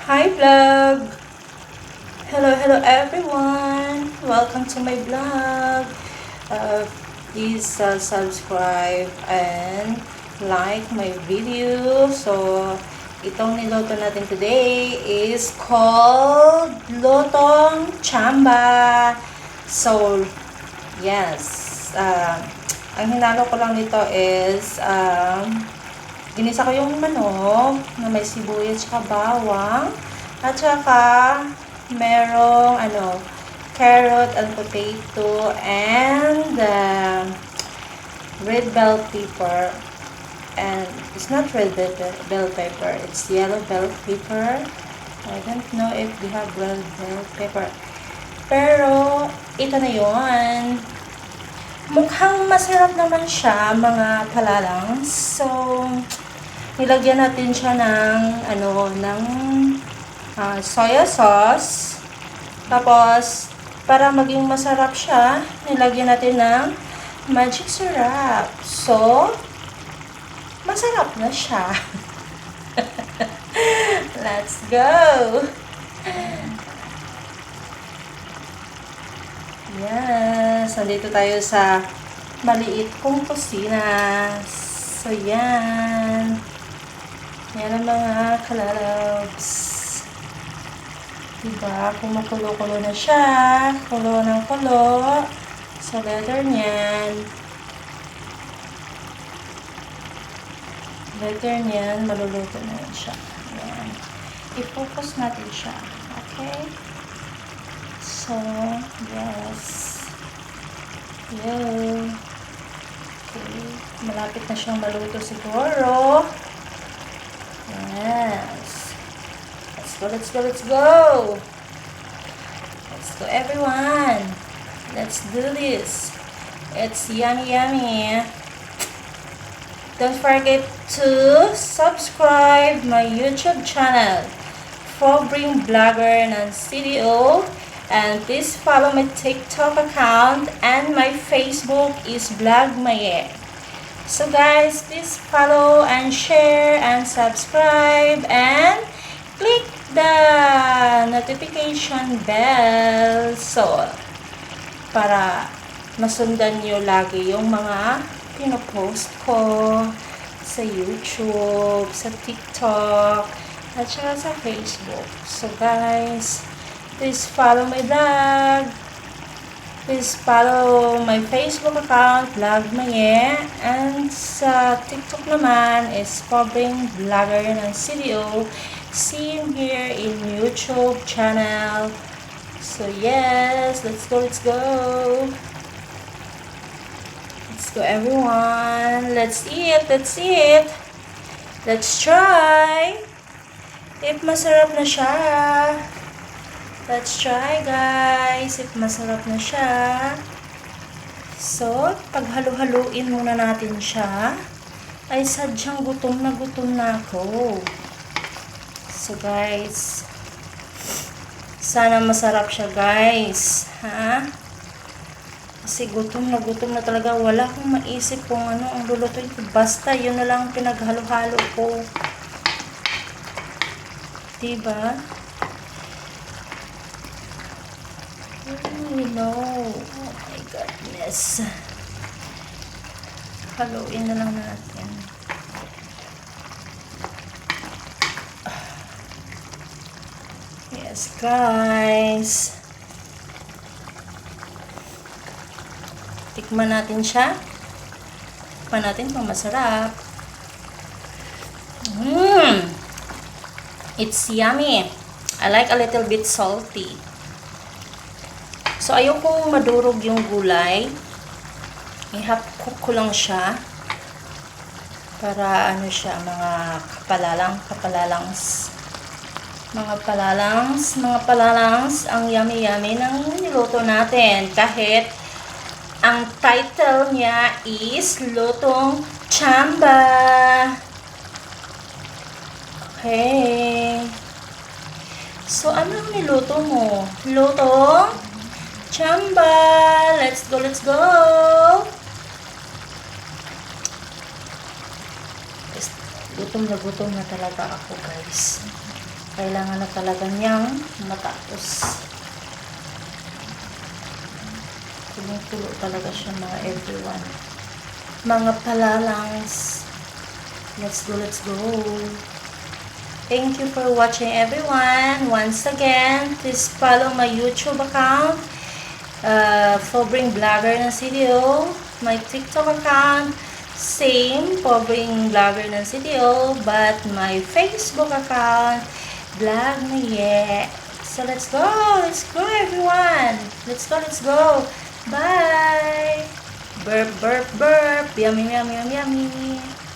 Hi vlog! Hello everyone! Welcome to my vlog. Please subscribe and like my video. So, itong niloto natin today is called Lotong Chamba. So, yes. Ang hinalo ko lang nito is ginisa ko yung manok na may sibuyas at bawang. At saka, merong carrot and potato and red bell pepper. And it's not red bell pepper, it's yellow bell pepper. I don't know if they have red bell pepper. Pero, ito na yun. Mukhang masarap naman siya, mga palalang. So, nilagyan natin siya ng soya sauce. Tapos, para maging masarap siya, nilagyan natin ng magic syrup. So, masarap na siya. Let's go! Yes, nandito tayo sa maliit kong kusina. So, yan. Yan ang mga kalalabs. Diba? Kumukulo-kulo na siya. Kulo ng kulo. Sa letter niyan. Letter niyan, maluluto na yan siya. Yan. I-focus natin siya. Okay? So, yes. Yun. Okay. Malapit na siyang maluto siguro. Yes. Let's go. Let's go, everyone. Let's do this. It's yummy. Don't forget to subscribe my YouTube channel, Fobring Vlogger ng CDO. And please follow my TikTok account and my Facebook is Vlogmaye. So guys, please follow and share and subscribe and click the notification bell. So, para masundan nyo lagi yung mga pinopost ko sa YouTube, sa TikTok, at saka sa Facebook. So guys, please follow my vlog. Please follow my Facebook account, Vlogmaye. And sa TikTok naman is Fobring Vlogger ng CDO. See him here in YouTube channel. So yes, let's go. Let's go everyone. Let's eat. Let's try. If masarap na siya. Let's try guys, if masarap na siya. So, paghalo-haluin muna natin siya, ay sadyang gutom na ako. So guys, sana masarap siya guys, ha? Kasi gutom na talaga, wala akong maisip kung ano ang lulutuin ko. Basta yun na lang pinaghalo-halo ko. Diba? No. Oh my goodness. Haluin na lang natin. Yes, guys. Tikman natin siya. Tikman natin kung masarap. It's yummy. I like a little bit salty. So, ayokong madurog yung gulay. I-half cook ko lang siya. Para siya, mga kapalalangs. Mga palalangs, ang yummy ng niluto natin. Kahit ang title niya is Lotong Chamba. Okay. So, ano ang niluto mo? Lotong Chamba! Let's go! Gutom na talaga ako guys. Kailangan na talaga niyang matapos. Tulo talaga siya mga everyone. Mga palalangs. Let's go, let's go. Thank you for watching everyone. Once again, please follow my YouTube account. Pobring Vlogger ng CDO. My TikTok account. Same, Pobring Vlogger ng CDO. But my Facebook account, Vlog na yeah. So let's go everyone. Let's go. Bye. Burp, burp, burp. Yummy, yummy, yummy, yummy.